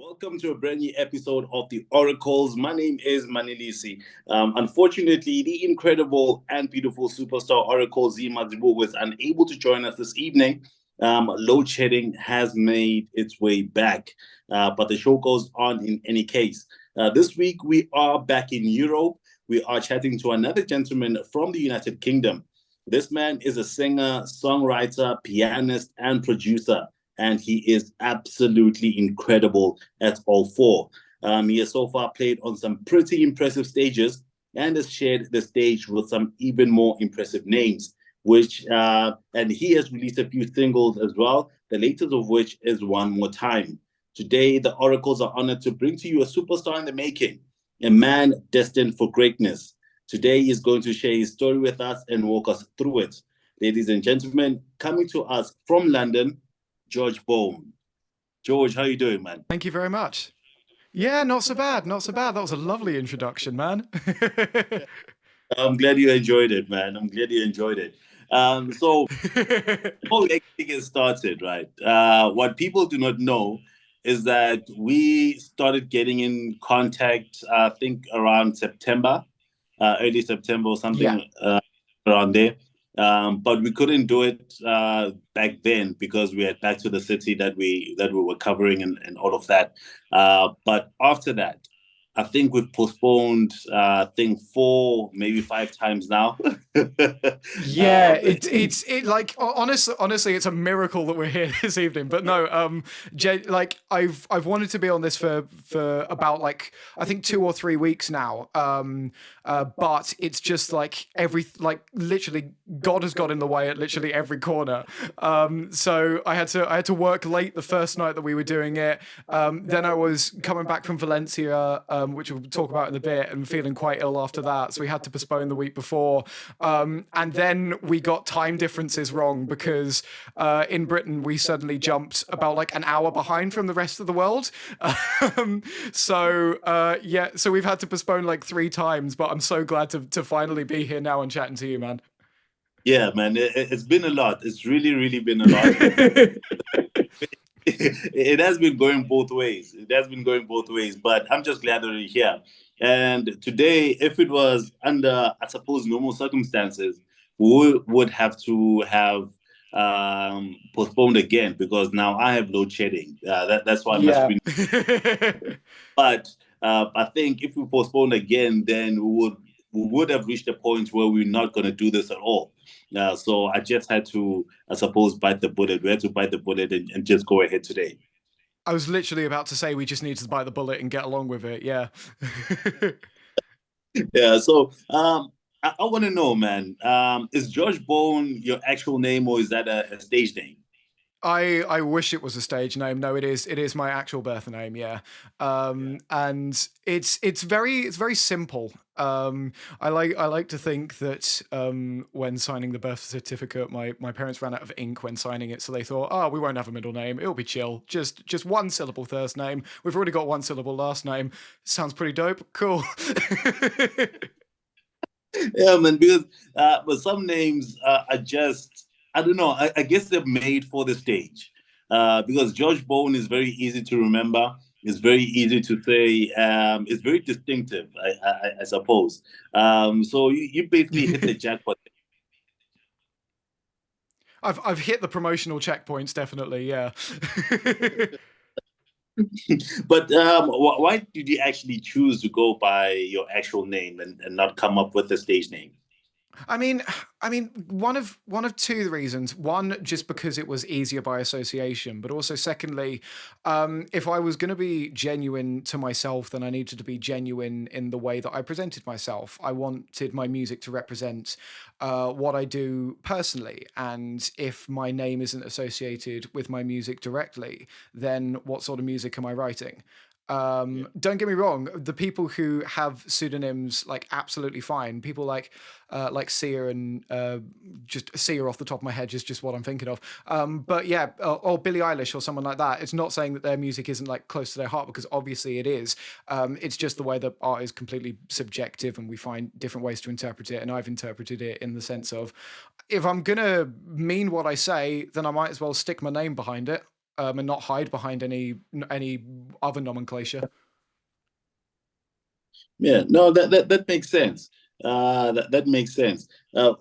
Welcome to a brand new episode of the Oracles. My name is Manilisi. Unfortunately, the incredible and beautiful superstar Oracle Zima Zibu was unable to join us this evening. Load shedding has made its way back, but the show goes on in any case. This week, we are back in Europe. We are chatting to another gentleman from the United Kingdom. This man is a singer, songwriter, pianist, and producer, and he is absolutely incredible at all four. He has so far played on some pretty impressive stages and has shared the stage with some even more impressive names. And he has released a few singles as well. The latest of which is "One More Time." Today, the Oracles are honored to bring to you a superstar in the making, a man destined for greatness. Today, he's going to share his story with us and walk us through it. Ladies and gentlemen, coming to us from London, George Bone. George, how you doing, man? Thank you very much. Yeah, not so bad, not so bad. That was a lovely introduction, man. I'm glad you enjoyed it, man. I'm glad you enjoyed it. So before we actually get started, right? What people do not know is that we started getting in contact, I think around September, early September or Yeah. something around there. But we couldn't do it back then because we had back to the city that we were covering and all of that. But after that, I think we've postponed, I think four, maybe five times now. Yeah, it like honestly, it's a miracle that we're here this evening. But no, like I've wanted to be on this for about like I think 2 or 3 weeks now. But it's just like literally God has got in the way at literally every corner. So I had to work late the first night that we were doing it. Then I was coming back from Valencia, which we'll talk about in a bit, and feeling quite ill after that. So we had to postpone the week before. And then we got time differences wrong because in Britain we suddenly jumped about like an hour behind from the rest of the world. So we've had to postpone like 3 times, but I'm so glad to finally be here now and chatting to you, man. Yeah, man, it's been a lot. It's really, really been a lot. It has been going both ways. It has been going both ways, but I'm just glad that you're here. And today, if it was under, I suppose, normal circumstances, we would have to have postponed again because now I have load shedding. That's why I'm not Yeah. screening. But I think if we postpone again, then we would have reached a point where we're not going to do this at all. So I just had to, I suppose, bite the bullet. We had to bite the bullet and just go ahead today. I was literally about to say we just need to bite the bullet and get along with it. Yeah. Yeah. So I want to know, man, is George Bone your actual name or is that a stage name? I wish it was a stage name. No, it is my actual birth name. Yeah, and it's very simple. I like to think that when signing the birth certificate, my parents ran out of ink when signing it, so they thought, oh, we won't have a middle name. It'll be chill. Just one syllable first name. We've already got one syllable last name. Sounds pretty dope. Cool. Yeah, man, because but some names are just I don't know. I guess they're made for the stage. Because George Bone is very easy to remember. It's very easy to say. It's very distinctive, I suppose. So you basically hit the jackpot. I've hit the promotional checkpoints definitely. Yeah. But why did you actually choose to go by your actual name and not come up with a stage name? I mean, I mean, one of two reasons. One, just because it was easier by association, but also secondly, if I was going to be genuine to myself, then I needed to be genuine in the way that I presented myself. I wanted my music to represent what I do personally, and if my name isn't associated with my music directly, then what sort of music am I writing? Don't get me wrong. The people who have pseudonyms, like absolutely fine. People like Sia and just Sia off the top of my head is just what I'm thinking of. But yeah, or Billie Eilish or someone like that. It's not saying that their music isn't like close to their heart because obviously it is. It's just the way that art is completely subjective and we find different ways to interpret it. And I've interpreted it in the sense of if I'm gonna mean what I say, then I might as well stick my name behind it. and not hide behind any other nomenclature. Yeah, no, that makes sense. That makes sense. Uh,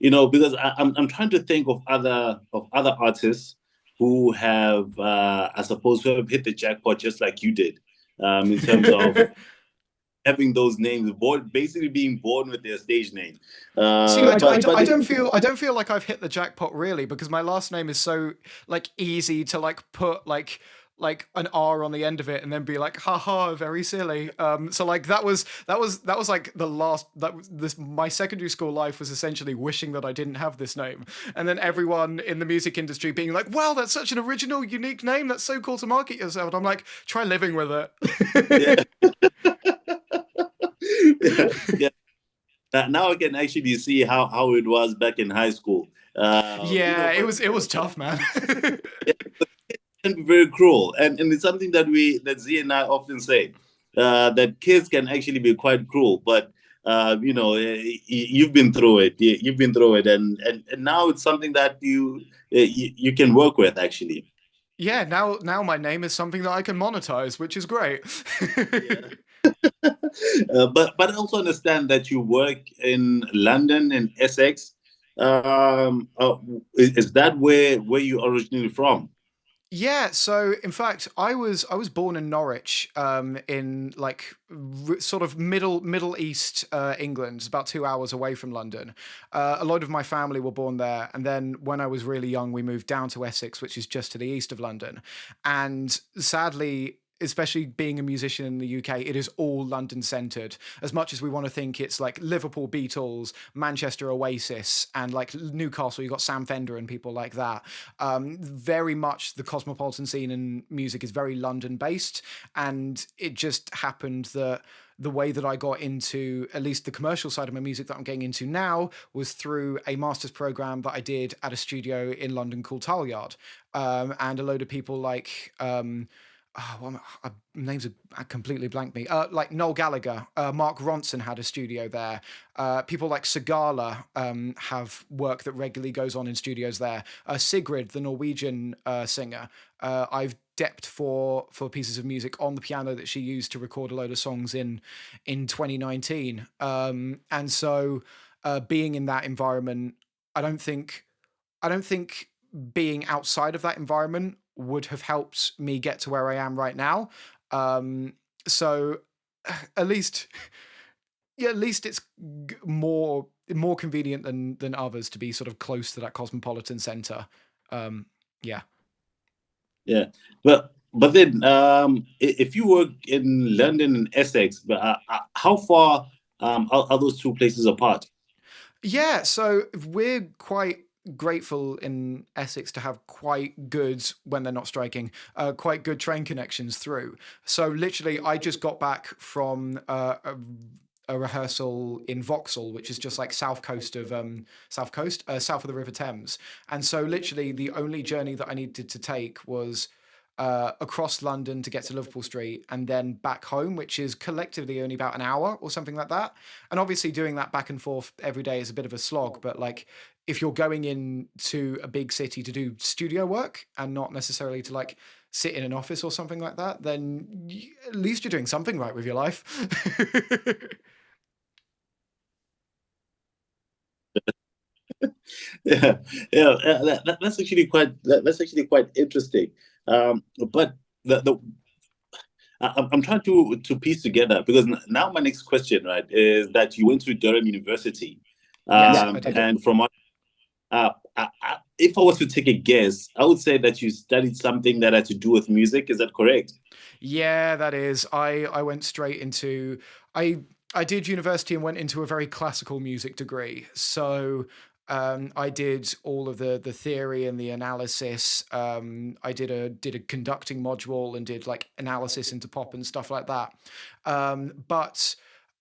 because I'm trying to think of other artists who have, I suppose, who have hit the jackpot just like you did, in terms of having those names, born basically being born with their stage name. See, But I don't feel like I've hit the jackpot really because my last name is so like easy to like put like an R on the end of it and then be like, haha, very silly. So like that was like the last that was this my secondary school life was essentially wishing that I didn't have this name, and then everyone in the music industry being like, wow, that's such an original, unique name. That's so cool to market yourself. And I'm like, try living with yeah, it. yeah, yeah. Now I can actually see how it was back in high school. Yeah, But it was tough, man. it can be very cruel, and it's something that Z and I often say, that kids can actually be quite cruel. But you've been through it. You've been through it, and now it's something that you can work with actually. Yeah, now my name is something that I can monetize, which is great. Yeah. But I also understand that you work in London and Essex. Is that where you originally from? Yeah, so in fact, I was born in Norwich, in like sort of Middle East England, it's about 2 hours away from London. A lot of my family were born there, and then when I was really young, we moved down to Essex, which is just to the east of London. And sadly, especially being a musician in the UK, it is all London centered. As much as we want to think it's like Liverpool Beatles, Manchester Oasis, and like Newcastle, you got Sam Fender and people like that. Very much the cosmopolitan scene in music is very London based, and it just happened that the way that I got into at least the commercial side of my music that I'm getting into now was through a master's program that I did at a studio in London called Talyard. And a load of people like names are completely blank me. Like Noel Gallagher, Mark Ronson had a studio there. People like Sigala have work that regularly goes on in studios there. Sigrid, the Norwegian singer, I've depped for pieces of music on the piano that she used to record a load of songs in 2019. And so being in that environment, I don't think I don't think being outside of that environment would have helped me get to where I am right now. Um, so at least, yeah, at least it's more convenient than others to be sort of close to that cosmopolitan center. Um, yeah. Yeah, but then, if you work in London and Essex, but how far are those two places apart? Yeah, so we're quite grateful in Essex to have quite good, when they're not striking, quite good train connections through. So literally, I just got back from a rehearsal in Vauxhall, which is just like south of the River Thames. And so literally, the only journey that I needed to take was across London to get to Liverpool Street and then back home, which is collectively only about an hour or something like that. And obviously, doing that back and forth every day is a bit of a slog. But like, if you're going into a big city to do studio work and not necessarily to like sit in an office or something like that, then at least you're doing something right with your life. Yeah, yeah, that's actually quite interesting. But the I'm trying to piece together because now my next question, right, is that you went to Durham University, Yes, I did. and from what if I was to take a guess, I would say that you studied something that had to do with music. Is that correct? Yeah, that is. I went straight into I I did university and went into a very classical music degree. So I did all of the theory and the analysis. I did a conducting module and did like analysis into pop and stuff like that. But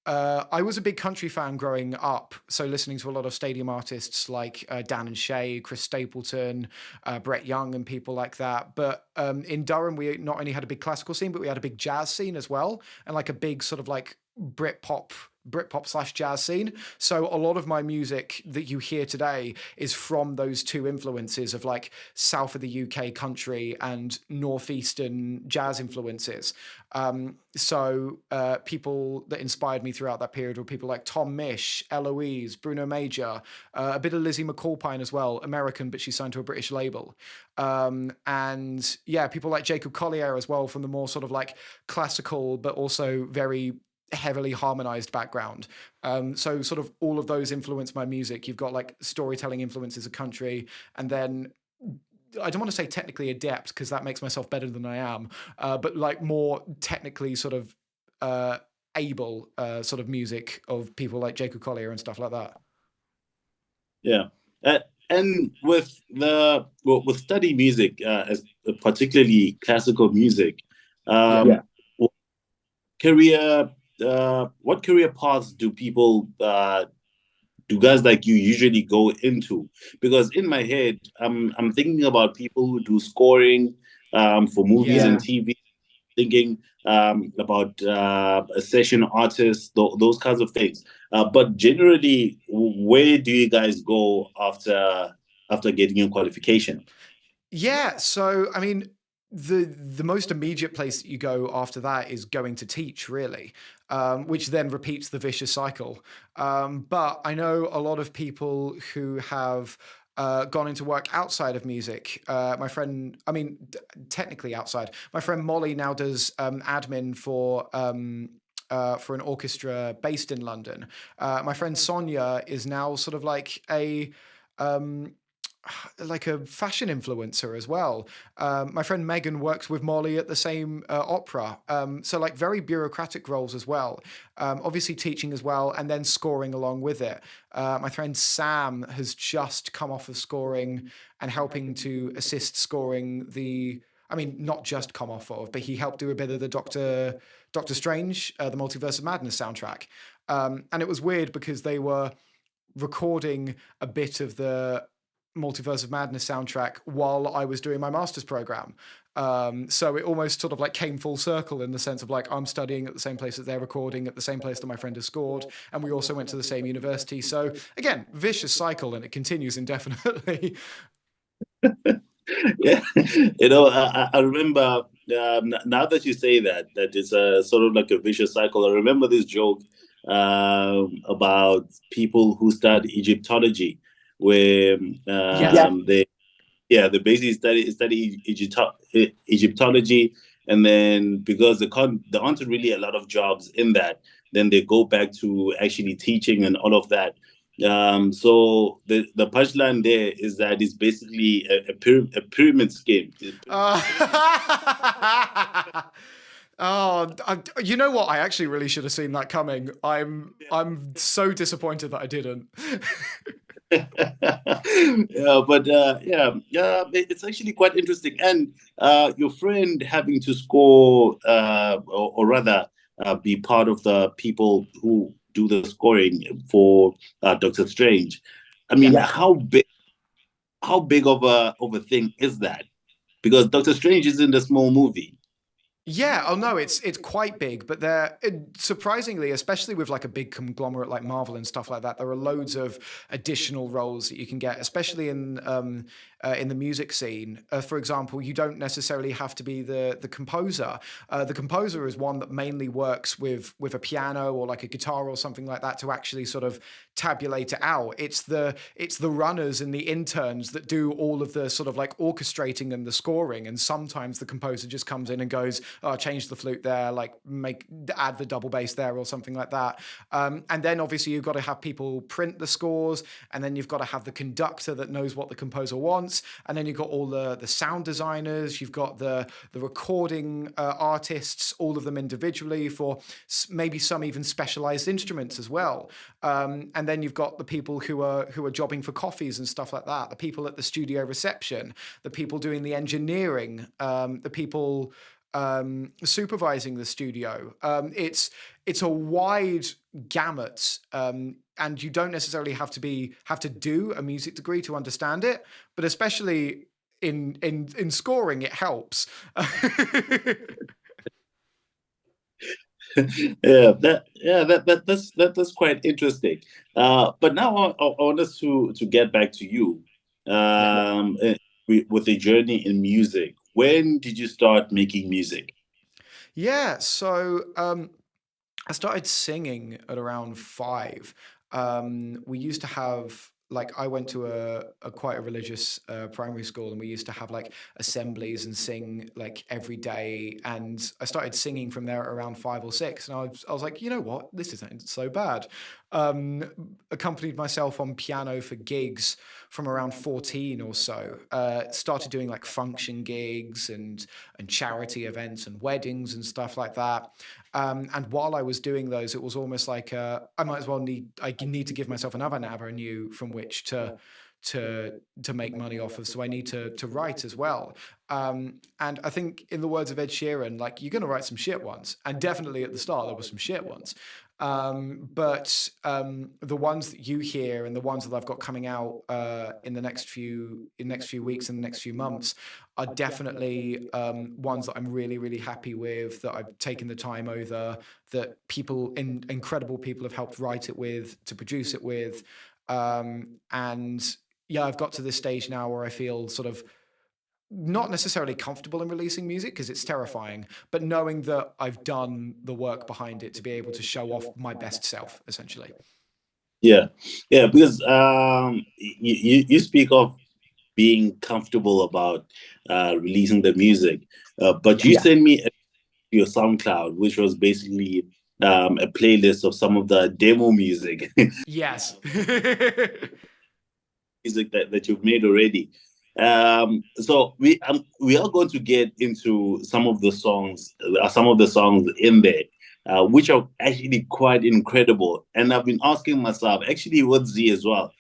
I was a big country fan growing up, so listening to a lot of stadium artists like Dan and Shay, Chris Stapleton, Brett Young, and people like that. But in Durham, we not only had a big classical scene, but we had a big jazz scene as well, and like a big sort of like Brit pop Britpop slash jazz scene. So a lot of my music that you hear today is from those two influences of like south of the UK country and northeastern jazz influences. People that inspired me throughout that period were people like Tom Misch, Eloise, Bruno Major, a bit of Lizzie McAlpine as well, American, but she's signed to a British label. And yeah, people like Jacob Collier as well from the more sort of like classical, but also very heavily harmonized background. So sort of all of those influence my music. You've got like storytelling influences a country, and then I don't want to say technically adept because that makes myself better than I am, but like more technically sort of uh, able sort of music of people like Jacob Collier and stuff like that. Yeah. Uh, and with study music, as particularly classical music, Yeah. what career what career paths do people do guys like you usually go into? Because in my head, I'm thinking about people who do scoring for movies and Yeah. TV, thinking about a session artist, those kinds of things. But generally, where do you guys go after getting your qualification? Yeah, so I mean, the most immediate place that you go after that is going to teach, really, which then repeats the vicious cycle. But I know a lot of people who have gone into work outside of music. My friend, I mean, technically outside. My friend Molly now does admin for an orchestra based in London. My friend Sonia is now sort of um, like a fashion influencer as well. My friend Megan works with Molly at the same opera. So like very bureaucratic roles as well. Obviously teaching as well, and then scoring along with it. My friend Sam has just come off of scoring and helping to assist scoring the. I mean, not just come off of, but he helped do a bit of the Doctor Strange, the Multiverse of Madness soundtrack. And it was weird because they were recording a bit of the Multiverse of Madness soundtrack while I was doing my master's program. So it almost sort of like came full circle in the sense of like I'm studying at the same place that they're recording, at the same place that my friend has scored, and we also went to the same university. So again, vicious cycle, and it continues indefinitely. Yeah, I remember now that you say that it's a sort of like a vicious cycle. I remember this joke about people who study Egyptology, where Yes. they basically study Egyptology, and then because there aren't really a lot of jobs in that, then they go back to actually teaching and all of that. So the punchline there is that it's basically a pyramid scheme. Uh, oh, you know what? I actually really should have seen that coming. I'm so disappointed that I didn't. Yeah, but yeah, it's actually quite interesting. And your friend having to score, or rather, be part of the people who do the scoring for Doctor Strange. I mean, Yeah. yeah, how big of a thing is that? Because Doctor Strange isn't a small movie. Yeah, oh no, it's quite big, but surprisingly, especially with like a big conglomerate like Marvel and stuff like that, there are loads of additional roles that you can get, especially in the music scene. For example, you don't necessarily have to be the composer. The composer is one that mainly works with a piano or like a guitar or something like that to actually sort of tabulate it out. It's the runners and the interns that do all of the sort of like orchestrating and the scoring, and sometimes the composer just comes in and goes, oh, change the flute there, like add the double bass there or something like that. And then obviously you've got to have people print the scores, and then you've got to have the conductor that knows what the composer wants, and then you've got all the sound designers, you've got the recording artists, all of them individually for maybe some even specialized instruments as well. And then you've got the people who are jobbing for coffees and stuff like that, the people at the studio reception, the people doing the engineering, the people supervising the studio. It's a wide gamut, and you don't necessarily have to do a music degree to understand it, but especially in scoring, it helps. Yeah, that Yeah, that's quite interesting. But now I want us to get back to you. Yeah. With a journey in music. When did you start making music? Yeah. So I started singing at around 5. We used to have like I went to a quite a religious primary school, and we used to have like assemblies and sing like every day. And I started singing from there at around 5 or 6, and I was like, you know what, this isn't so bad. Um, Accompanied myself on piano for gigs from around 14 or so. Started doing like function gigs and charity events and weddings and stuff like that. And while I was doing those, it was almost like I might as well I need to give myself another avenue from which to to make money off of. So I need to write as well. And I think, in the words of Ed Sheeran, like, you're going to write some shit ones, and definitely at the start there were some shit ones. But the ones that you hear and the ones that I've got coming out in next few weeks and the next few months are definitely ones that I'm really, really happy with, that I've taken the time over, that incredible people have helped write it with, to produce it with. And yeah, I've got to this stage now where I feel sort of not necessarily comfortable in releasing music because it's terrifying, but knowing that I've done the work behind it to be able to show off my best self, essentially. Yeah, yeah, because you speak of being comfortable about releasing the music, but Yeah. you sent me your SoundCloud, which was basically a playlist of some of the demo music, Yes. music that you've made already. So we are going to get into some of the songs in there, which are actually quite incredible. And I've been asking myself, actually, with Z as well,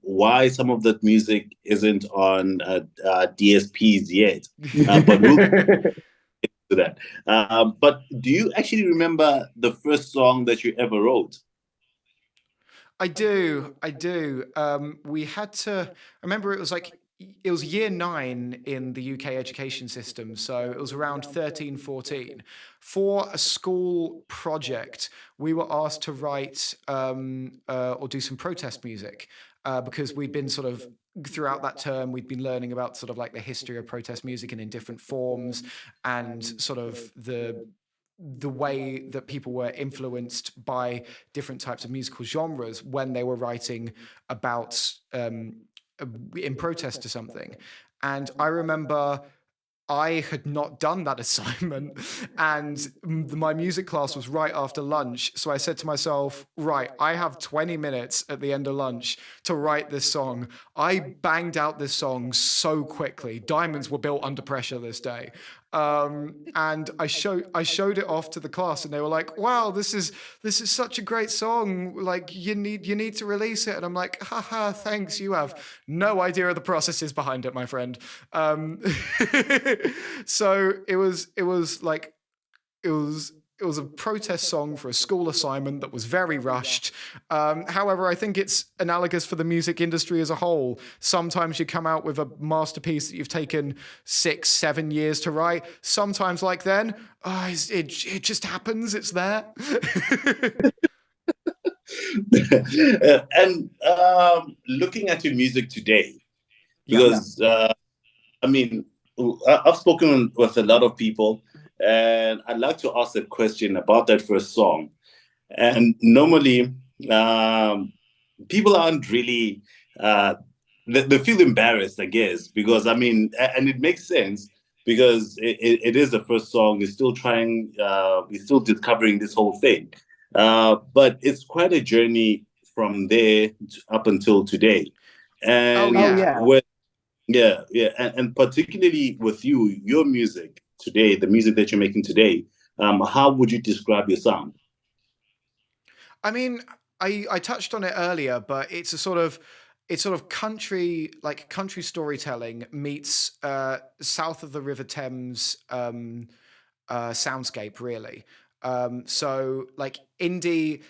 why some of that music isn't on DSPs yet. But we'll do that. But do you actually remember the first song that you ever wrote? I do. I do. We had to. I remember it was year 9 in the UK education system, so it was around 13, 14. For a school project, we were asked to write or do some protest music because we'd been sort of throughout that term we'd been learning about sort of like the history of protest music and in different forms, and sort of the way that people were influenced by different types of musical genres when they were writing about in protest to something. And I remember I had not done that assignment, and my music class was right after lunch. So I said to myself, right, I have 20 minutes at the end of lunch to write this song. I banged out this song so quickly. Diamonds were built under pressure this day. And I showed it off to the class, and they were like, "Wow, this is such a great song. Like, you need to release it." And I'm like, "Haha, thanks. You have no idea of the processes behind it, my friend." Um, so it was it was a protest song for a school assignment that was very rushed. However, I think it's analogous for the music industry as a whole. Sometimes you come out with a masterpiece that you've taken 6, 7 years to write. Sometimes, like then, it just happens. It's there. And looking at your music today, Yeah. because I mean, I've spoken with a lot of people, and I'd like to ask a question about that first song. And normally, um, people aren't really, uh, they feel embarrassed, I guess, because I mean, and it makes sense because it is the first song. He's still discovering this whole thing. But it's quite a journey from there up until today. Oh And yeah. yeah, yeah, and particularly with you, your music today, the music that you're making today, how would you describe your sound? I mean, I touched on it earlier, but it's sort of country, like country storytelling meets south of the River Thames soundscape, really. So like indie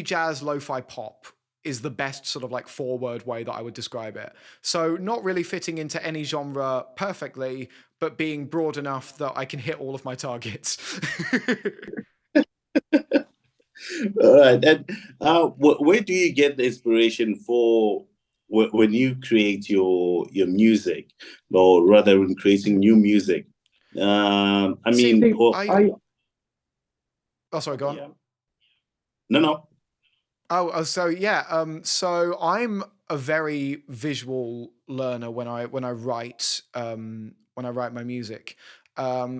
jazz, lo-fi pop is the best sort of like four-word way that I would describe it. So not really fitting into any genre perfectly, but being broad enough that I can hit all of my targets. All right. And where do you get the inspiration for when you create your music, or rather, when creating new music? I See, mean, oh, sorry, go on. yeah. No, no. So yeah, so I'm a very visual learner when I write my music.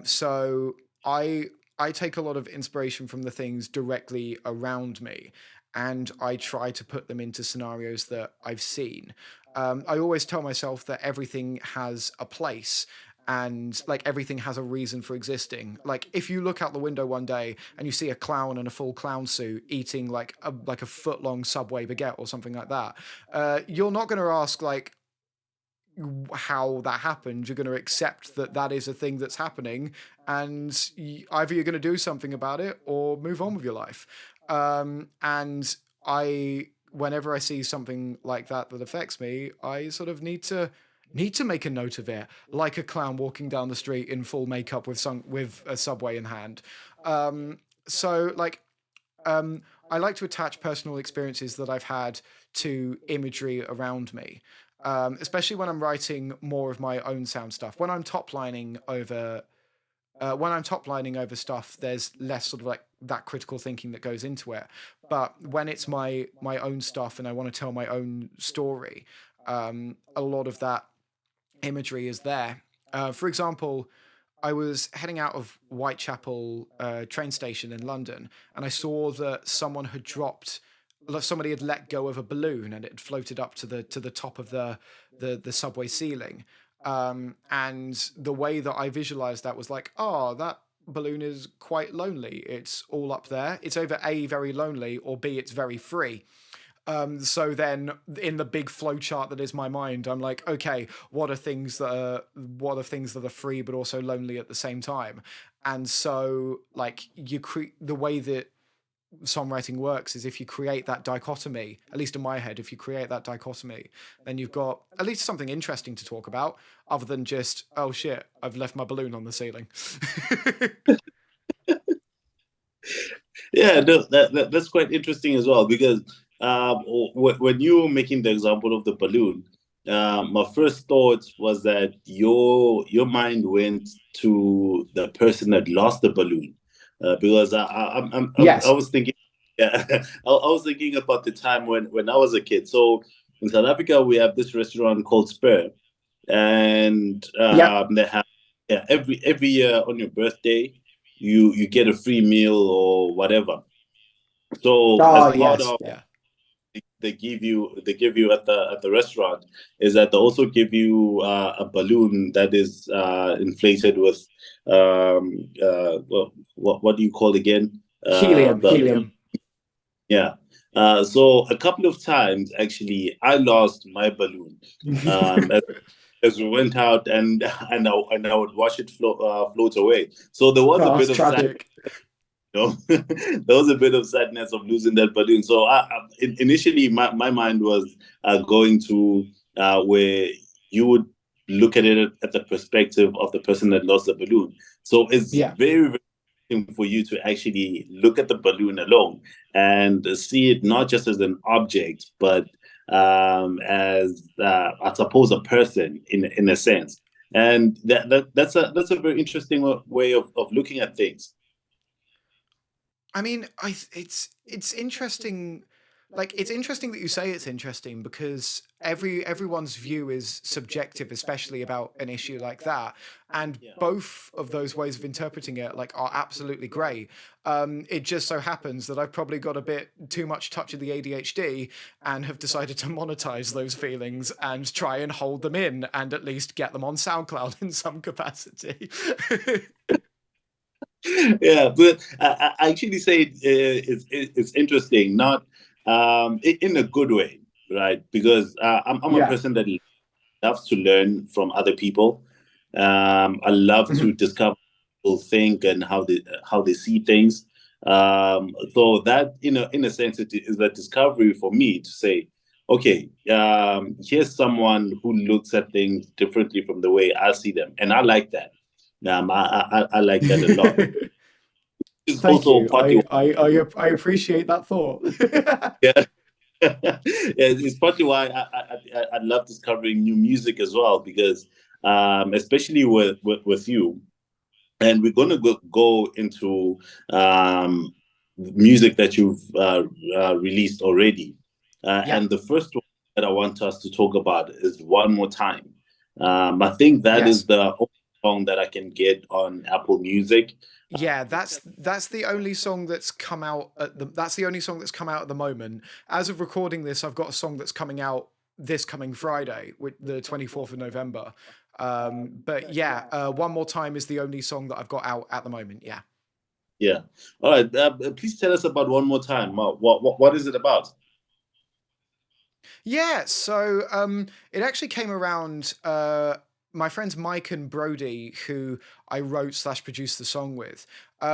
So I take a lot of inspiration from the things directly around me, and I try to put them into scenarios that I've seen. I always tell myself that everything has a place, and like everything has a reason for existing. Like if you look out the window one day and you see a clown in a full clown suit eating like a foot long Subway baguette or something like that, you're not going to ask like how that happened. You're going to accept that that is a thing that's happening, and either you're going to do something about it or move on with your life. And I, whenever I see something like that that affects me, I sort of need to make a note of it, like a clown walking down the street in full makeup with a Subway in hand. So like um, I like to attach personal experiences that I've had to imagery around me, especially when I'm writing more of my own sound stuff. When I'm top lining over stuff, there's less sort of like that critical thinking that goes into it. But when it's my own stuff and I want to tell my own story, a lot of that imagery is there. For example, I was heading out of Whitechapel train station in London, and I saw that somebody had let go of a balloon, and it had floated up to the top of the subway ceiling. And the way that I visualized that was like, oh, that balloon is quite lonely. It's all up there. It's either A, very lonely, or B, it's very free. So then in the big flow chart that is my mind, I'm like, okay, what are things that are free but also lonely at the same time? And so like the way that songwriting works is if you create that dichotomy, at least in my head, if you create that dichotomy, then you've got at least something interesting to talk about other than just, oh shit, I've left my balloon on the ceiling. Yeah, no, that's quite interesting as well, because when you were making the example of the balloon, my first thought was that your mind went to the person that lost the balloon, because I Yes. was thinking, yeah, I was thinking about the time when I was a kid. So in South Africa, we have this restaurant called Spur, and Yep. they have, yeah, every year on your birthday, you get a free meal or whatever. So as Oh, part yes. of Yeah. they give you at the restaurant is that they also give you a balloon that is inflated with what do you call again, Helium. the Helium. Helium. yeah. So a couple of times actually I lost my balloon, as we went out, and I would watch it float away. So there was a Oh, bit that's of sadness, tragic. you know. There was a bit of sadness of losing that balloon. So initially my mind was going to where you would look at it at the perspective of the person that lost the balloon. So it's Yeah. very, very important for you to actually look at the balloon alone and see it not just as an object, but as I suppose a person in a sense. And that's a very interesting way of looking at things. I mean, it's interesting. Like, it's interesting that you say it's interesting because everyone's view is subjective, especially about an issue like that. And Yeah. both of those ways of interpreting it, like, are absolutely great. It just so happens that I've probably got a bit too much touch of the ADHD and have decided to monetize those feelings and try and hold them in and at least get them on SoundCloud in some capacity. Yeah, but I actually say it's interesting, not in a good way, right? Because I'm a Yeah. person that loves to learn from other people. I love to Mhm. discover people think and how they see things. So that, in a sense, it is a discovery for me to say, okay, here's someone who looks at things differently from the way I see them, and I like that. I like that a lot. is Thank also you. partly I appreciate that thought. yeah. It's partly why I love discovering new music as well because especially with you and we're going to go into music that you've released already. Yeah. And the first one that I want us to talk about is One More Time. I think that is Yes. the only song that I can get on Apple Music. Yeah, that's the only song that's come out that's the only song that's come out at the moment. As of recording this, I've got a song that's coming out this coming Friday, with the 24th of November. But yeah, One More Time is the only song that I've got out at the moment. Yeah. Yeah. All right. Please tell us about One More Time. What is it about? Yeah, so it actually came around. My friends Mike and Brody, who I wrote slash produced the song with,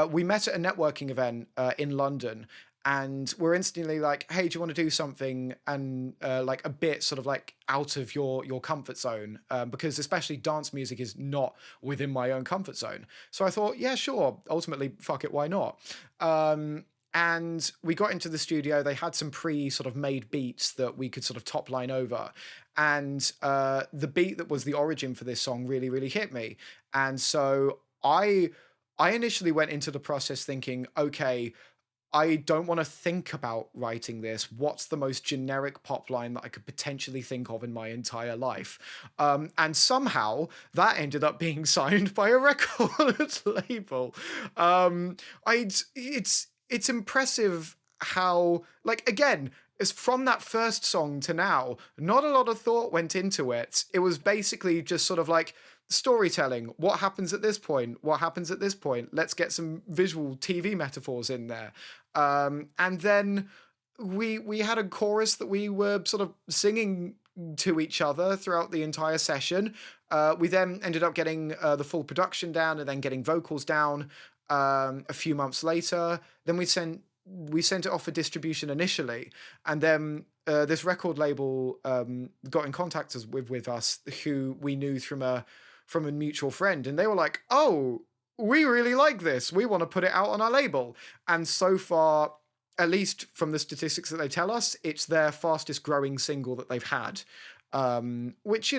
we met at a networking event in London, and we're instantly like, "Hey, do you want to do something?" And like a bit sort of like out of your comfort zone, because especially dance music is not within my own comfort zone. So I thought, yeah, sure. Ultimately, fuck it, why not? Um, and we got into the studio. They had some pre sort of made beats that we could sort of top line over, and the beat that was the origin for this song really really hit me. And so I initially went into the process thinking, okay, I don't want to think about writing this. What's the most generic pop line that I could potentially think of in my entire life? And somehow that ended up being signed by a record label. It's impressive how, like, again, as from that first song to now, not a lot of thought went into it. It was basically just sort of like storytelling. What happens at this point? What happens at this point? Let's get some visual TV metaphors in there. And then we had a chorus that we were sort of singing to each other throughout the entire session. We then ended up getting the full production down and then getting vocals down a few months later. Then we sent it off for distribution initially, and then this record label got in contact with us, who we knew from a mutual friend, and they were like, "Oh, we really like this. We want to put it out on our label." And so far, at least from the statistics that they tell us, it's their fastest growing single that they've had. Which,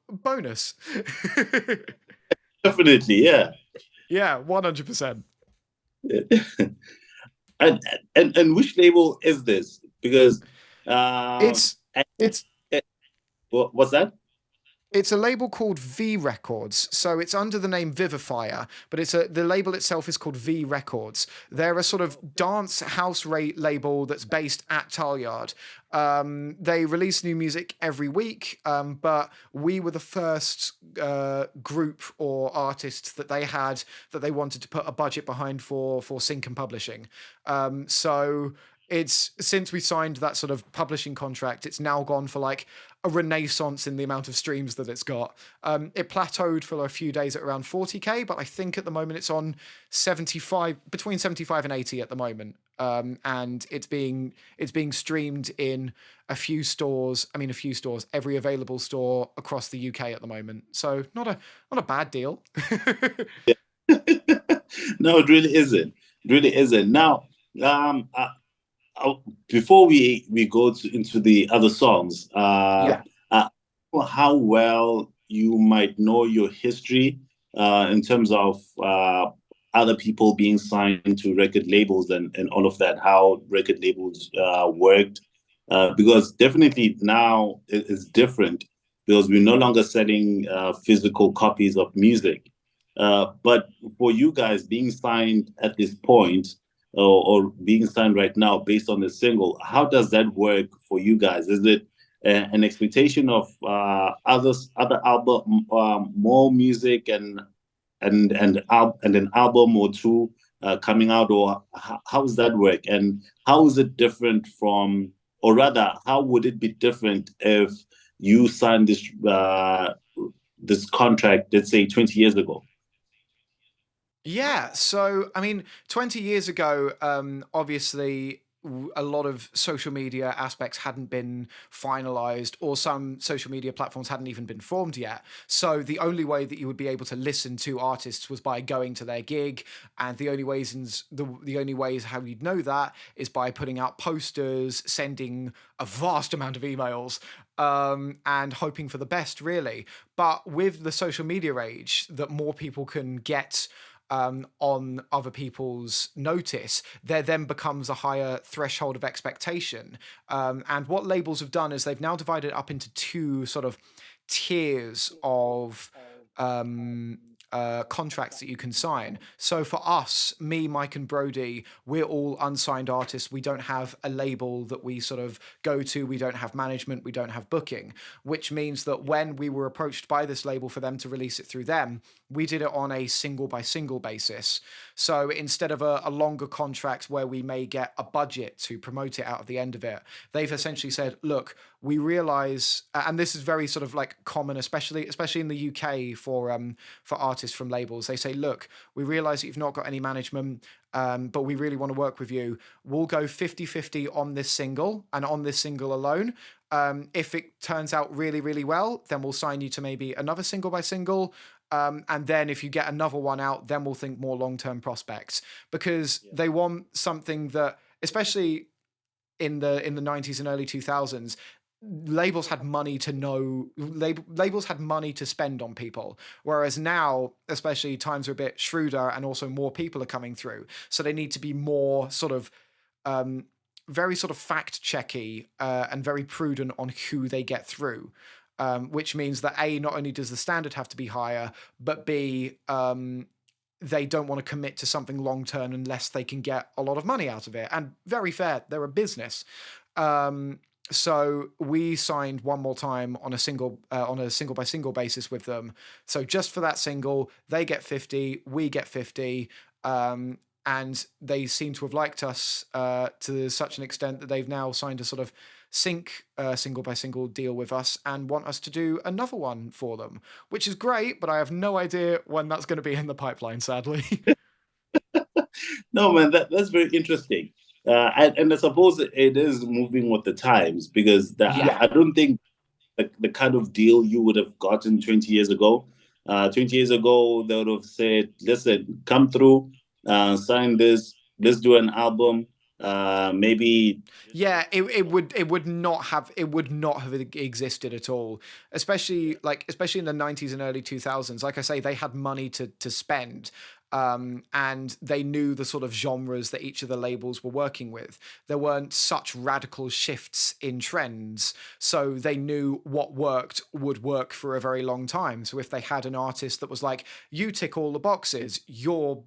bonus. Definitely, yeah. Yeah, 100%. and, and which label is this? Because It's and, it's what's that? It's a label called V Records, so it's under the name Vivifier, but the label itself is called V Records. They're a sort of dance house label that's based at Talyard. They release new music every week, but we were the first group or artists that they had that they wanted to put a budget behind for sync and publishing. So it's since we signed that sort of publishing contract, it's now gone for like a renaissance in the amount of streams that it's got. It plateaued for a few days at around 40K, but I think at the moment it's on 75, between 75 and 80 at the moment. And it's being streamed in a few stores, every available store across the UK at the moment. So not a bad deal. No, it really isn't. It really isn't. Now, um, uh, before we go into the other songs, Yeah. I don't know how well you might know your history in terms of other people being signed to record labels and all of that, how record labels worked. Because definitely now it is different because we're no longer selling physical copies of music. But for you guys being signed at this point, or being signed right now based on the single, how does that work for you guys? Is it an expectation of other album, more music and an album or two coming out, or how does that work? And how is it different from, or rather, how would it be different if you signed this contract, let's say 20 years ago? Yeah, so I mean, 20 years ago, obviously, a lot of social media aspects hadn't been finalized, or some social media platforms hadn't even been formed yet. So the only way that you would be able to listen to artists was by going to their gig, and the only ways how you'd know that is by putting out posters, sending a vast amount of emails, and hoping for the best, really. But with the social media age, that more people can get on other people's notice, there then becomes a higher threshold of expectation. And what labels have done is they've now divided it up into two sort of tiers of contracts that you can sign. So for us, me, Mike, and Brody, we're all unsigned artists. We don't have a label that we sort of go to. We don't have management. We don't have booking, which means that when we were approached by this label for them to release it through them, we did it on a single by single basis. So instead of a longer contract where we may get a budget to promote it out of the end of it, they've essentially said, look, we realize, and this is very sort of like common, especially in the UK for artists from labels. They say, look, we realize that you've not got any management, but we really want to work with you. We'll go 50-50 on this single, and on this single alone. If it turns out really, really well, then we'll sign you to maybe another single by single. And then if you get another one out, then we'll think more long-term prospects, because they want something that, especially in the 90s and early 2000s, labels had money to spend on people, whereas now, especially, times are a bit shrewder, and also more people are coming through, so they need to be more sort of very sort of fact checky, and very prudent on who they get through, which means that A, not only does the standard have to be higher, but B, they don't want to commit to something long term unless they can get a lot of money out of it. And very fair, they're a business. So we signed one more time on a single by single basis with them. So just for that single, they get 50, we get 50. And they seem to have liked us to such an extent that they've now signed a sort of sync single by single deal with us, and want us to do another one for them, which is great, but I have no idea when that's going to be in the pipeline, sadly. No, man, that's very interesting. And I suppose it is moving with the times, because Yeah. I don't think the kind of deal you would have gotten 20 years ago. 20 years ago, they would have said, listen, come through, sign this, let's do an album. Maybe. Yeah, it would not have existed at all, especially in the 90s and early 2000s. Like I say, they had money to spend, and they knew the sort of genres that each of the labels were working with. There weren't such radical shifts in trends, so they knew what worked would work for a very long time. So if they had an artist that was like, you tick all the boxes, you're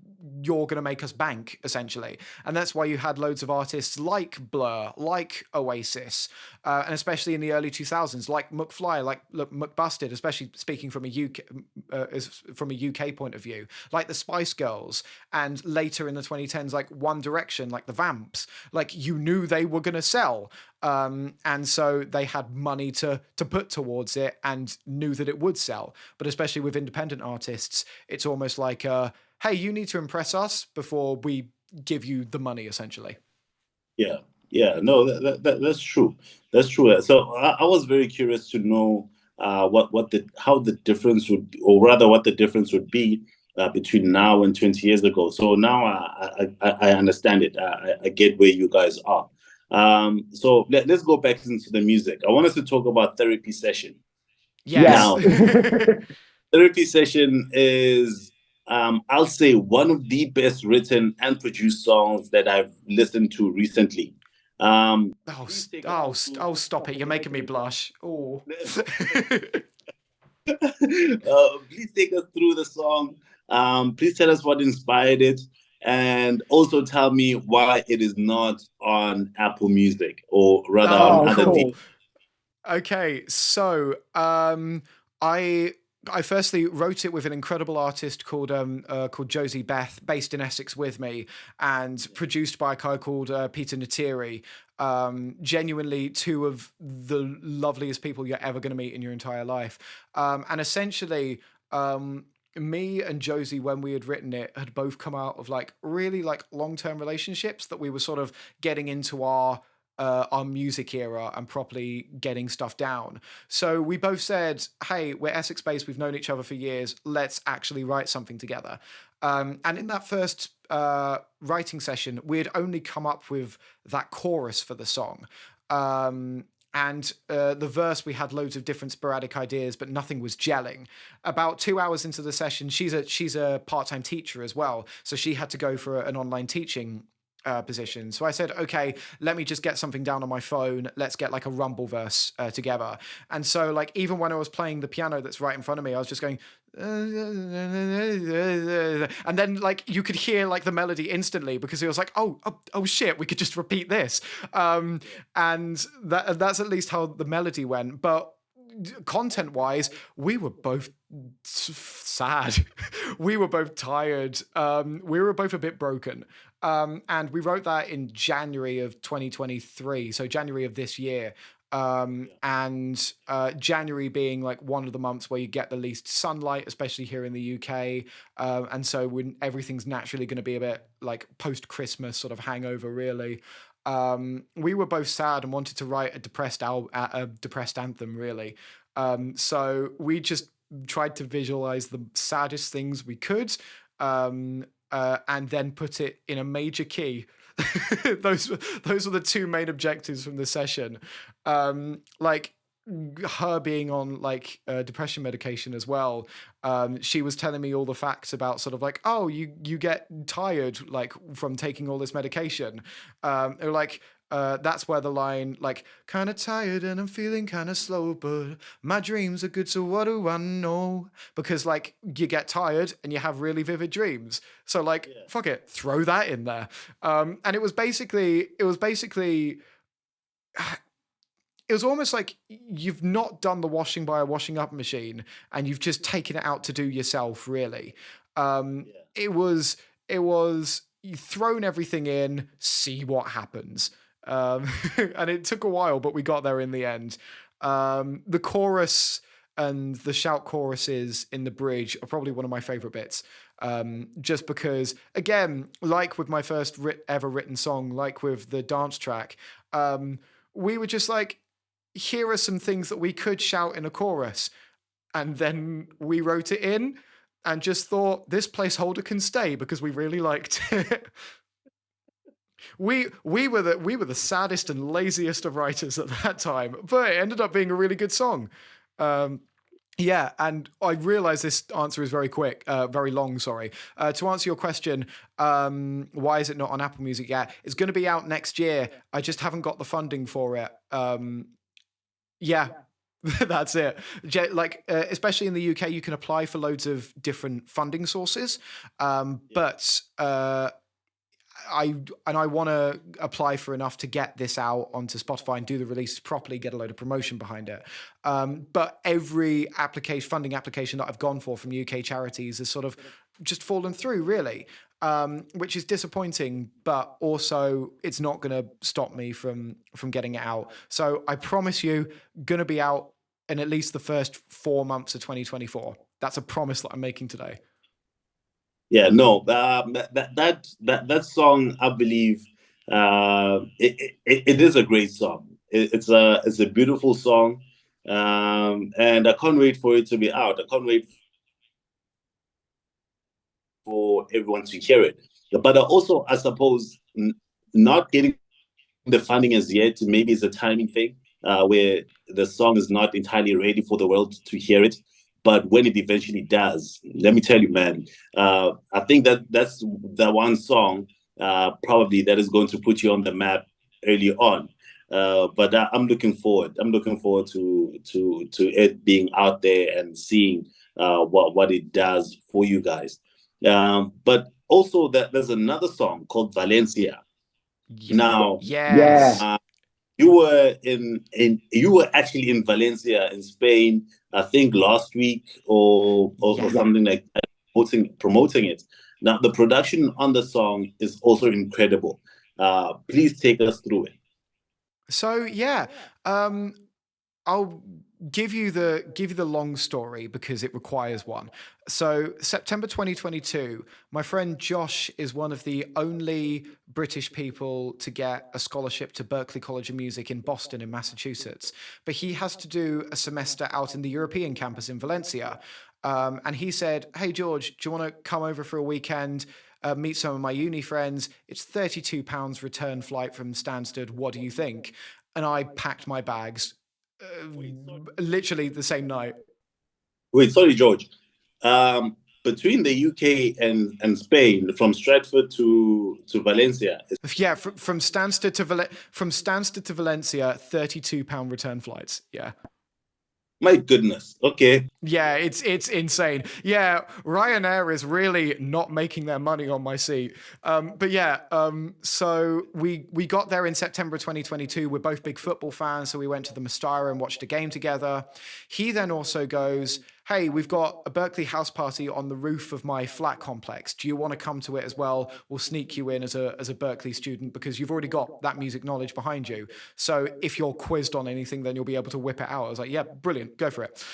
going to make us bank, essentially. And that's why you had loads of artists like Blur, like Oasis, and especially in the early 2000s, like McFly, like McBusted, especially speaking from a UK point of view, like the Spice Girls, and later in the 2010s, like One Direction, like the Vamps. Like, you knew they were going to sell. And so they had money to put towards it, and knew that it would sell. But especially with independent artists, it's almost like, hey, you need to impress us before we give you the money, essentially. Yeah, yeah, no, that's true. That's true. So I was very curious to know what the how the difference would, or rather, what the difference would be between now and 20 years ago. So now I understand it. I get where you guys are. So let's go back into the music. I want us to talk about Therapy Session. Yes. Now, Therapy Session is, I'll say, one of the best written and produced songs that I've listened to recently. Oh, Please take us through. oh, stop it. You're making me blush. Oh. Please take us through the song. Please tell us what inspired it, and also tell me why it is not on Apple Music, or rather on Oh, other cool. things. Okay, so I I firstly wrote it with an incredible artist called Josie Beth, based in Essex with me, and produced by a guy called Peter Natiri. Genuinely, two of the loveliest people you're ever going to meet in your entire life. And essentially, me and Josie, when we had written it, had both come out of like really like long-term relationships that we were sort of getting into our music era and properly getting stuff down. So we both said, "Hey, we're Essex-based. We've known each other for years. Let's actually write something together." And in that first writing session, we had only come up with that chorus for the song. And the verse, we had loads of different sporadic ideas, but nothing was gelling. About 2 hours into the session, she's a part-time teacher as well, so she had to go for an online teaching position. So I said, okay, let me just get something down on my phone. Let's get like a rumble verse together. And so like even when I was playing the piano that's right in front of me, I was just going, and then like you could hear like the melody instantly because it was like, oh shit, we could just repeat this. And that's at least how the melody went. But content wise, we were both sad. We were both tired. We were both a bit broken. And we wrote that in January of 2023, so January of this year. And January being like one of the months where you get the least sunlight, especially here in the UK. And so when everything's naturally going to be a bit like post-Christmas sort of hangover, really. We were both sad and wanted to write a depressed anthem, really. So we just tried to visualize the saddest things we could, and then put it in a major key. those those were the two main objectives from the session. Like her being on like depression medication as well. She was telling me all the facts about sort of like, oh, you get tired like from taking all this medication. They were like, that's where the line like kind of tired and I'm feeling kind of slow, but my dreams are good, so what do I know? Because like you get tired and you have really vivid dreams, so like fuck it, throw that in there. And it was almost like you've not done the washing by a washing up machine and you've just taken it out to do yourself, really. It was you thrown everything in, see what happens. And it took a while, but we got there in the end. The chorus and the shout choruses in the bridge are probably one of my favorite bits. Just because, again, like with my first ever written song, like with the dance track, we were just like, here are some things that we could shout in a chorus. And then we wrote it in and just thought this placeholder can stay because we really liked it. We were the saddest and laziest of writers at that time, but it ended up being a really good song. Yeah, and I realize this answer is very long, sorry. To answer your question, why is it not on Apple Music yet? It's going to be out next year. I just haven't got the funding for it. Yeah, that's it. Like, especially in the UK, you can apply for loads of different funding sources. But I want to apply for enough to get this out onto Spotify and do the release properly, get a load of promotion behind it. But every funding application that I've gone for from UK charities has sort of just fallen through, really, which is disappointing. But also, it's not going to stop me from getting it out. So I promise you, going to be out in at least the first 4 months of 2024. That's a promise that I'm making today. Yeah, no, that song, I believe, it is a great song. It's a beautiful song, and I can't wait for it to be out. I can't wait for everyone to hear it. But also, I suppose, not getting the funding as yet, maybe it's a timing thing, where the song is not entirely ready for the world to hear it. But when it eventually does, let me tell you, man, I think that's the one song, probably, that is going to put you on the map early on. But I'm looking forward. I'm looking forward to it being out there and seeing what it does for you guys. But also, there's another song called Valencia. Now, Yes. you were actually in Valencia in Spain, I think last week, or something like that, promoting it. Now, the production on the song is also incredible. Please take us through it. So yeah, I'll give you the long story because it requires one. So September 2022, my friend Josh is one of the only British people to get a scholarship to Berklee College of Music in Boston in Massachusetts, but he has to do a semester out in the European campus in Valencia. And he said, "Hey George, do you want to come over for a weekend? Meet some of my uni friends. It's £32 return flight from Stansted. What do you think?" And I packed my bags literally the same night. Wait, sorry, George. Um, Between the UK and Spain, from Stratford to Valencia, Yeah, from Stansted to Valencia, £32 return flights. Yeah. my goodness. Okay. Yeah, it's insane. Yeah, Ryanair is really not making their money on my seat. But yeah, so we got there in September 2022. We're both big football fans, so we went to the Mestara and watched a game together. He then also goes, "Hey, we've got a Berklee house party on the roof of my flat complex. Do you want to come to it as well? We'll sneak you in as a Berklee student because you've already got that music knowledge behind you. So if you're quizzed on anything, then you'll be able to whip it out." I was like, "Yeah, brilliant, go for it."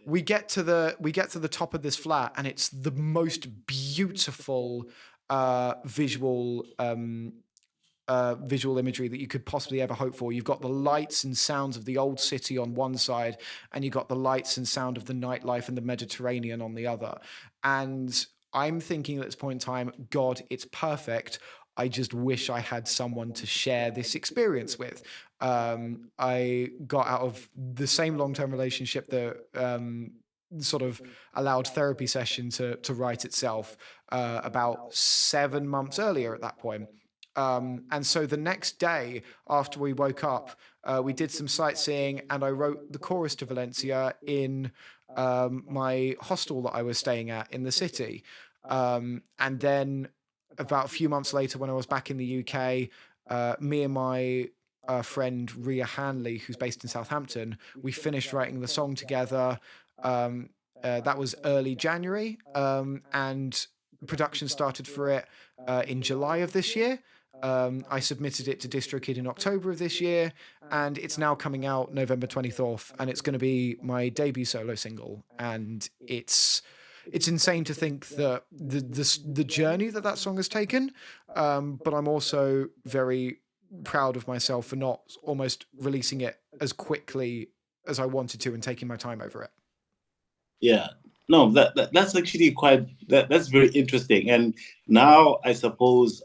We get to the top of this flat, and it's the most beautiful visual imagery that you could possibly ever hope for. You've got the lights and sounds of the old city on one side, and you've got the lights and sound of the nightlife and the Mediterranean on the other. And I'm thinking at this point in time, God, it's perfect. I just wish I had someone to share this experience with. I got out of the same long-term relationship that sort of allowed therapy session to write itself about 7 months earlier at that point. And so the next day after we woke up, we did some sightseeing, and I wrote the chorus to Valencia in my hostel that I was staying at in the city. And then about a few months later, when I was back in the UK, me and my friend Ria Hanley, who's based in Southampton, we finished writing the song together. That was early January, and production started for it in July of this year. I submitted it to DistroKid in October of this year, and it's now coming out November 24th, and it's going to be my debut solo single. And it's insane to think that the journey that song has taken, but I'm also very proud of myself for not almost releasing it as quickly as I wanted to and taking my time over it. Yeah. No, that's actually that's very interesting. And now I suppose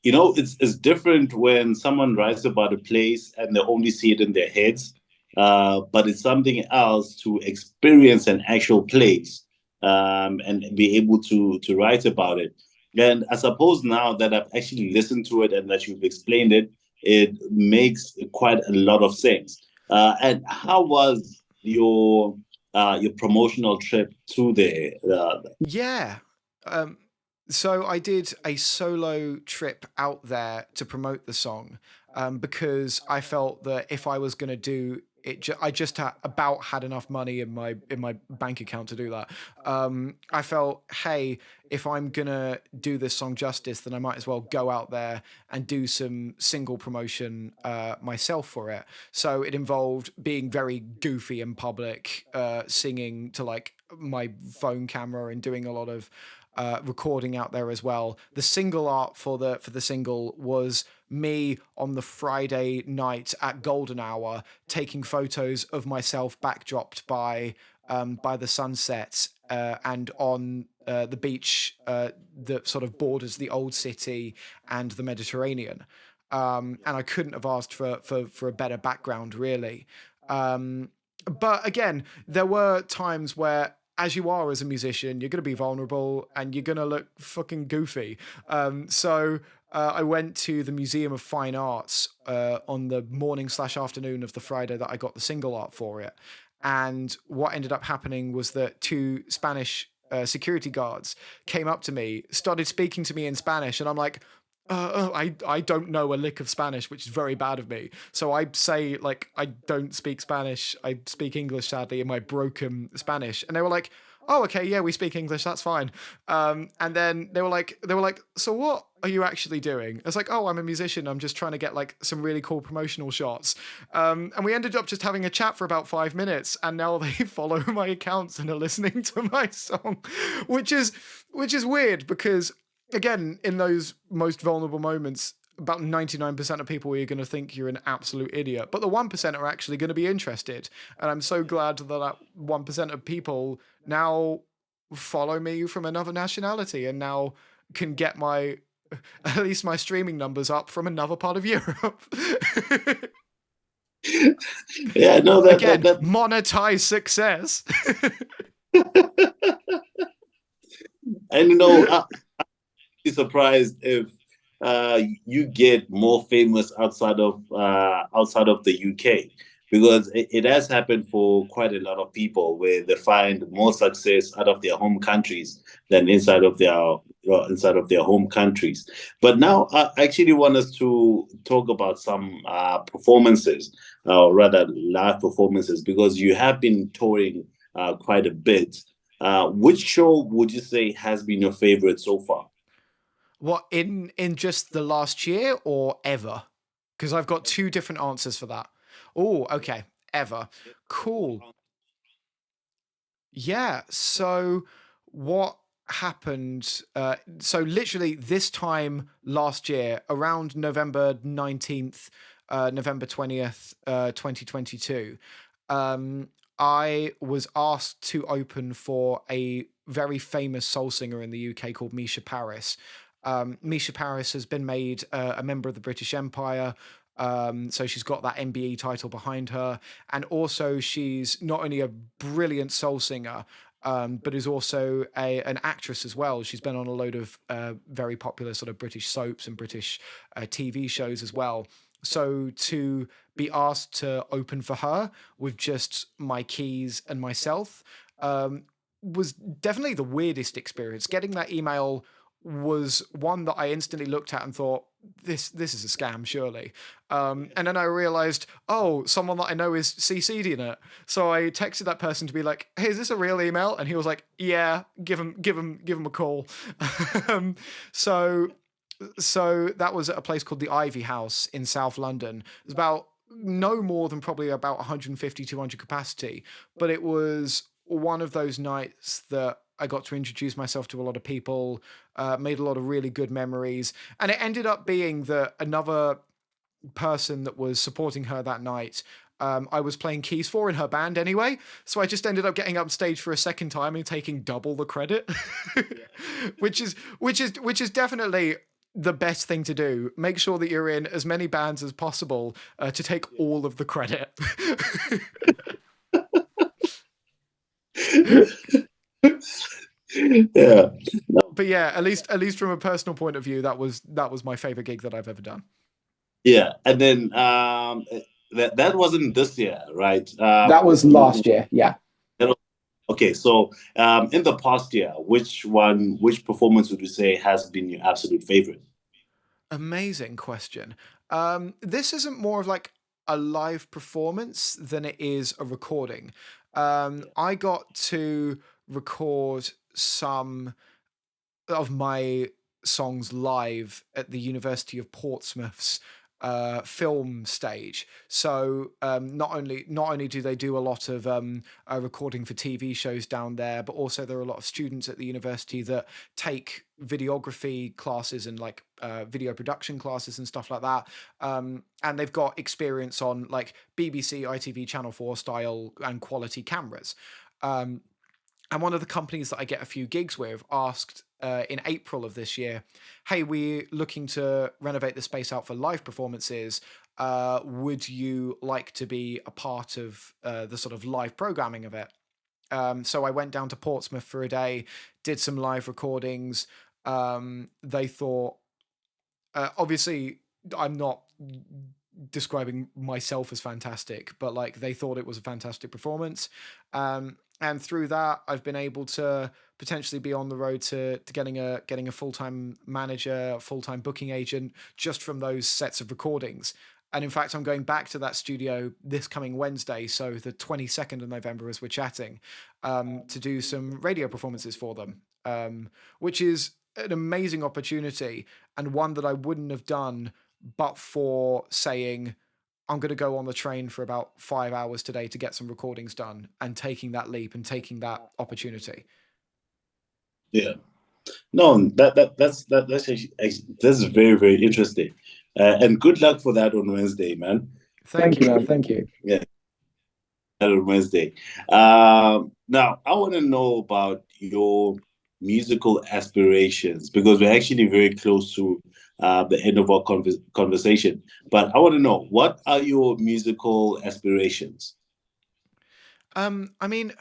it's different when someone writes about a place and they only see it in their heads. But it's something else to experience an actual place, and be able to write about it. And I suppose now that I've actually listened to it and that you've explained it, it makes quite a lot of sense. And how was your promotional trip to the Yeah. Um, so I did a solo trip out there to promote the song, because I felt that if I was going to do it, I just about had enough money in my bank account to do that. I felt, hey, if I'm gonna do this song justice, then I might as well go out there and do some single promotion myself for it. So it involved being very goofy in public, singing to like my phone camera and doing a lot of recording out there as well. The single art for the single was me on the Friday night at golden hour taking photos of myself backdropped by the sunsets, and on the beach that sort of borders the old city and the Mediterranean. And I couldn't have asked for a better background, really. But again, there were times where, as you are as a musician, you're going to be vulnerable and you're going to look fucking goofy. So I went to the Museum of Fine Arts on the morning/afternoon of the Friday that I got the single art for it. And what ended up happening was that two Spanish security guards came up to me, started speaking to me in Spanish, and I'm like, I don't know a lick of Spanish, which is very bad of me. So I say, like, I don't speak Spanish. I speak English, sadly, in my broken Spanish. And they were like, oh, okay, yeah, we speak English, that's fine. And then they were like, so what are you actually doing? It's like, oh, I'm a musician. I'm just trying to get like some really cool promotional shots. And we ended up just having a chat for about 5 minutes, and now they follow my accounts and are listening to my song, which is which is weird because again, in those most vulnerable moments, about 99% of people are going to think you're an absolute idiot, but the 1% are actually going to be interested. And I'm so glad that that 1% of people now follow me from another nationality and now can get my at least my streaming numbers up from another part of Europe. Yeah, no, Again, monetize success. and be surprised if you get more famous outside of the UK, because it has happened for quite a lot of people where they find more success out of their home countries than inside of their home countries. But now I actually want us to talk about some performances, or rather live performances, because you have been touring quite a bit. Which show would you say has been your favorite so far? What, in just the last year or ever? Because I've got two different answers for that. Oh, okay. Ever. Cool. Yeah. So what happened? So literally this time last year, around November 19th, November 20th, 2022, um, I was asked to open for a very famous soul singer in the UK called Misha Paris. Misha Paris has been made a member of the British Empire. So she's got that MBE title behind her. And also, she's not only a brilliant soul singer, but is also an actress as well. She's been on a load of very popular sort of British soaps and British TV shows as well. So to be asked to open for her with just my keys and myself was definitely the weirdest experience. Getting that email was one that I instantly looked at and thought, this is a scam, surely. And then I realized, oh, someone that I know is CC'd in it. So I texted that person to be like, hey, is this a real email? And he was like, yeah, give him a call. um, so so that was at a place called the Ivy House in South London. It was about no more than probably about 150, 200 capacity, but it was one of those nights that I got to introduce myself to a lot of people, made a lot of really good memories, and it ended up being that another person that was supporting her that night. I was playing keys for in her band anyway, so I just ended up getting up stage for a second time and taking double the credit, which is definitely the best thing to do. Make sure that you're in as many bands as possible to take all of the credit. Yeah. But yeah, at least from a personal point of view, that was my favorite gig that I've ever done. Yeah, and then that wasn't this year, right? That was last year. Yeah. Okay, so in the past year, which performance would you say has been your absolute favorite? Amazing question. This isn't more of like a live performance than it is a recording. I got to record some of my songs live at the University of Portsmouth's film stage. So not only do they do a lot of recording for TV shows down there, but also there are a lot of students at the university that take videography classes and like video production classes and stuff like that. And they've got experience on like BBC, ITV, Channel 4 style and quality cameras. And one of the companies that I get a few gigs with asked in April of this year, hey, we're looking to renovate the space out for live performances. Would you like to be a part of the sort of live programming of it? So I went down to Portsmouth for a day, did some live recordings. They thought, obviously, I'm not describing myself as fantastic, but like they thought it was a fantastic performance. And through that, I've been able to potentially be on the road to getting a full time manager, full time booking agent, just from those sets of recordings. And in fact, I'm going back to that studio this coming Wednesday, so the 22nd of November, as we're chatting, to do some radio performances for them, which is an amazing opportunity and one that I wouldn't have done but for saying, I'm going to go on the train for about 5 hours today to get some recordings done, and taking that leap and taking that opportunity. Yeah. No, that's actually, that's very, very interesting. And good luck for that on Wednesday, man. Thank you, man. Thank you. Yeah, on Wednesday. Now, I want to know about your musical aspirations, because we're actually very close to the end of our conversation. But I want to know, what are your musical aspirations? I mean,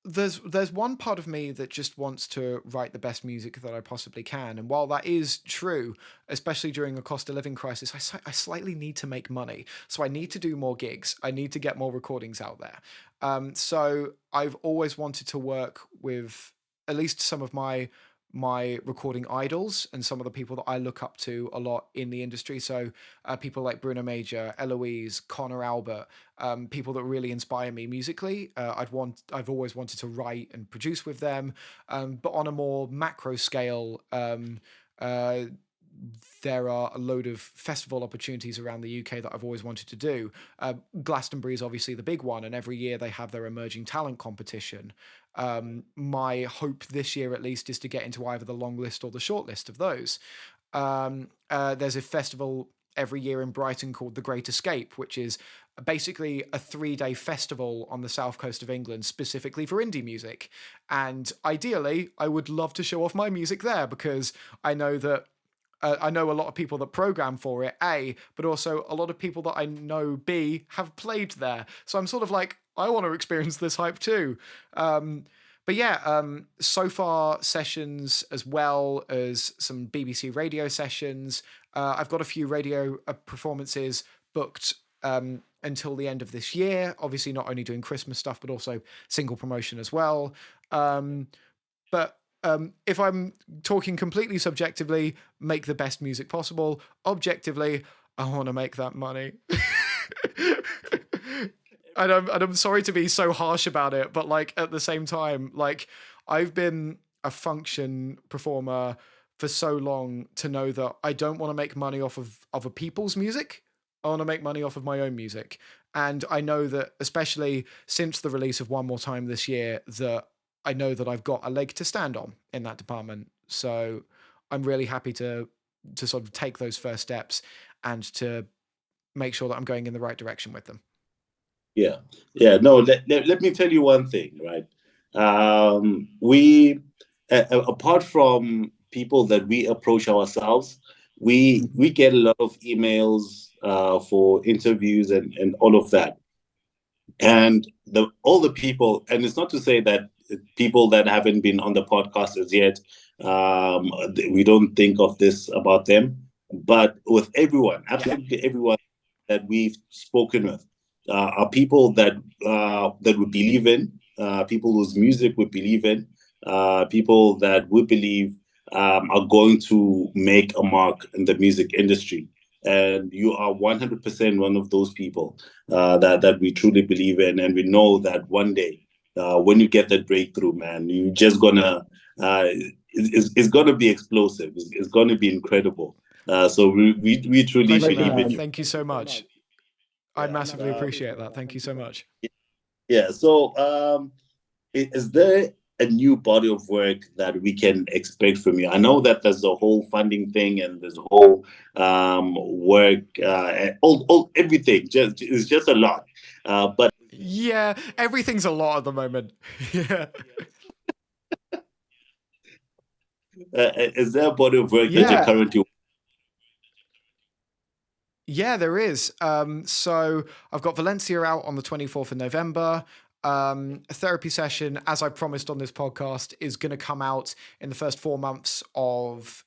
there's one part of me that just wants to write the best music that I possibly can, and while that is true, especially during a cost of living crisis, I slightly need to make money, so I need to do more gigs. I need to get more recordings out there. So I've always wanted to work with at least some of my recording idols and some of the people that I look up to a lot in the industry. So people like Bruno Major, Eloise, Connor Albert, people that really inspire me musically. I've always wanted to write and produce with them, but on a more macro scale. Uh, there are a load of festival opportunities around the UK that I've always wanted to do. Glastonbury is obviously the big one, and every year they have their emerging talent competition. My hope this year, at least, is to get into either the long list or the short list of those. There's a festival every year in Brighton called The Great Escape, which is basically a 3-day festival on the south coast of England specifically for indie music. And ideally, I would love to show off my music there, because I know that I know a lot of people that program for it, A, but also a lot of people that I know, B, have played there. So I'm sort of like, I want to experience this hype too. But yeah, so far sessions as well as some BBC radio sessions. I've got a few radio performances booked until the end of this year. Obviously, not only doing Christmas stuff, but also single promotion as well. But if I'm talking completely subjectively, make the best music possible. Objectively, I want to make that money. And I'm sorry to be so harsh about it, but like at the same time, like I've been a function performer for so long to know that I don't want to make money off of other people's music. I want to make money off of my own music. And I know that, especially since the release of One More Time this year, that I know that I've got a leg to stand on in that department. So I'm really happy to sort of take those first steps and to make sure that I'm going in the right direction with them. Yeah, yeah. No, let me tell you one thing, right? We, apart from people that we approach ourselves, we get a lot of emails for interviews and all of that. And all the people, and it's not to say that people that haven't been on the podcast as yet, we don't think of this about them, but with everyone, absolutely everyone that we've spoken with, are people that we believe in, people whose music we believe in, people that we believe are going to make a mark in the music industry. And you are 100% one of those people that we truly believe in, and we know that one day, when you get that breakthrough, man, you just gonna it's gonna be explosive. It's gonna be incredible. So we truly Pleasure, believe man. in you. Thank you so much. I Yeah. massively appreciate that. Thank you so much. Yeah. So, is there a new body of work that we can expect from you? I know that there's a whole funding thing and there's a whole work, all everything. It's just a lot. But Yeah, everything's a lot at the moment. Yeah. Is there a body of work that you're Yeah. currently? Yeah, there is. So I've got Valencia out on the 24th of November. A therapy session, as I promised on this podcast, is going to come out in the first 4 months of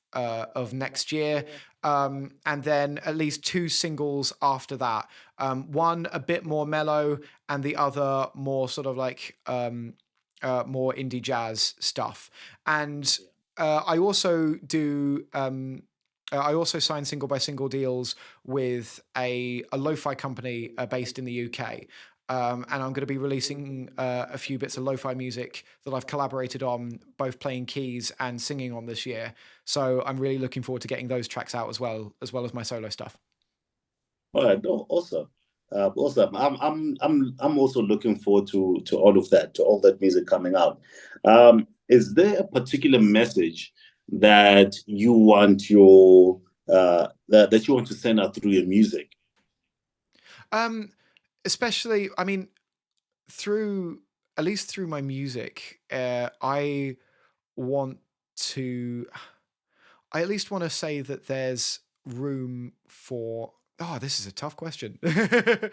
next year. And then at least 2 singles after that. One a bit more mellow, and the other more sort of like more indie jazz stuff. And I also do I also signed single by single deals with a lo-fi company based in the UK. And I'm going to be releasing a few bits of lo-fi music that I've collaborated on, both playing keys and singing on this year. So I'm really looking forward to getting those tracks out as well as my solo stuff. All right, no, awesome. Awesome. I'm also looking forward to all of that, to all that music coming out. Is there a particular message that you want that you want to send out through your music? Especially, I mean, at least through my music, I want to, I at least want to say that there's room for, oh, this is a tough question. That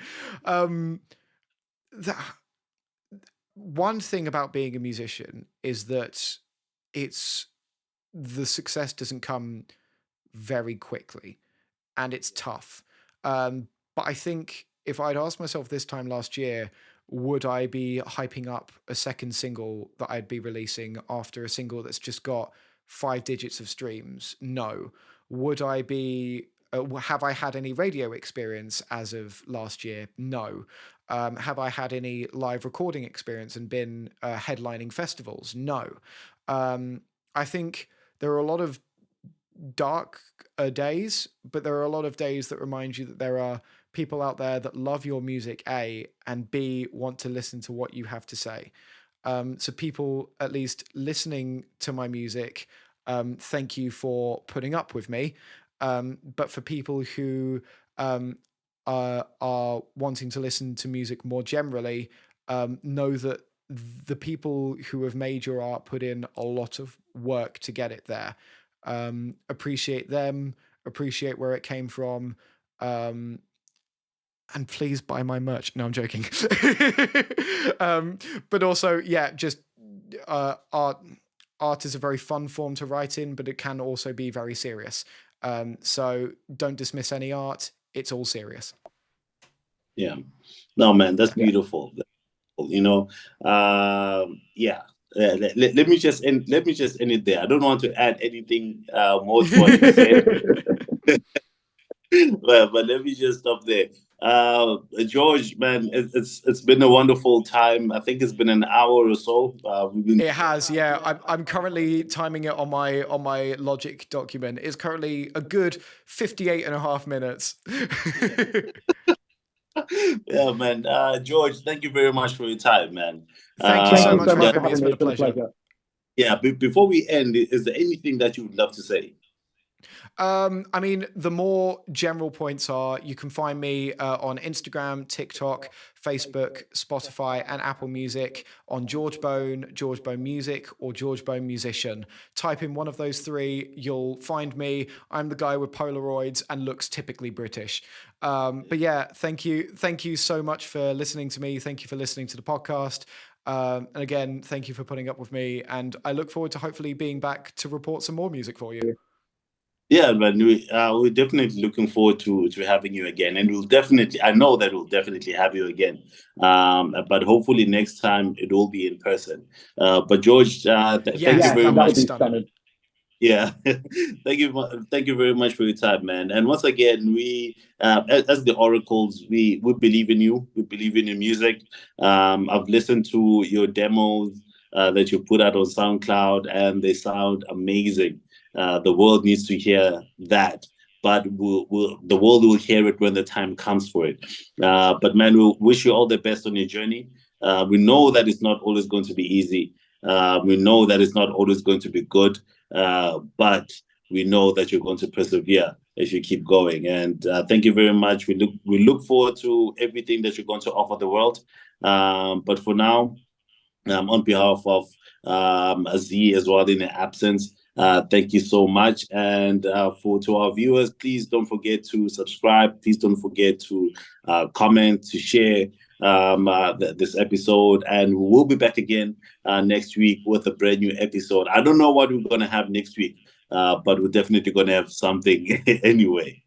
one thing about being a musician is that the success doesn't come very quickly, and it's tough. But I think if I'd asked myself this time last year, would I be hyping up a second single that I'd be releasing after a single that's just got 5 digits of streams? No. Would I be? Have I had any radio experience as of last year? No. Have I had any live recording experience and been headlining festivals? No. I think there are a lot of dark days, but there are a lot of days that remind you that there are people out there that love your music, A, and B, want to listen to what you have to say. So people at least listening to my music, thank you for putting up with me. But for people who are wanting to listen to music more generally, know that the people who have made your art put in a lot of work to get it there. Appreciate them, appreciate where it came from, and please buy my merch. No, I'm joking. But also, yeah, just art is a very fun form to write in, but it can also be very serious. So don't dismiss any art. It's all serious. Yeah. No, man, that's beautiful. You know, yeah. Let me just end. Let me just end it there. I don't want to add anything more to what you said. But let me just stop there. George, man, it's been a wonderful time. I think it's been an hour or so. It has, yeah. I'm currently timing it on my Logic document. It's currently a good 58.5 minutes. Yeah, man. George, thank you very much for your time, man. Thank you so much for having me. It's been a pleasure. Yeah, before we end, is there anything that you would love to say? I mean, the more general points are you can find me on Instagram, TikTok, Facebook, Spotify, and Apple Music on George Bone Music, or George Bone Musician. Type in one of those three, you'll find me. I'm the guy with Polaroids and looks typically British. But yeah, thank you so much for listening to me. Thank you for listening to the podcast. And again, thank you for putting up with me. And I look forward to hopefully being back to report some more music for you. Yeah, but we're definitely looking forward to having you again, and I know that we'll definitely have you again. But hopefully next time it will be in person. But George, thank you very much. Yeah, thank you very much for your time, man. And once again, we as the Oracles, we believe in you. We believe in your music. I've listened to your demos that you put out on SoundCloud, and they sound amazing. The world needs to hear that, but the world will hear it when the time comes for it. But man, we wish you all the best on your journey. We know that it's not always going to be easy. We know that it's not always going to be good, but we know that you're going to persevere if you keep going. And thank you very much. We look forward to everything that you're going to offer the world. But for now, on behalf of Z as well in the absence, thank you so much. And to our viewers, please don't forget to subscribe. Please don't forget to comment, to share this episode. And we'll be back again next week with a brand new episode. I don't know what we're going to have next week, but we're definitely going to have something anyway.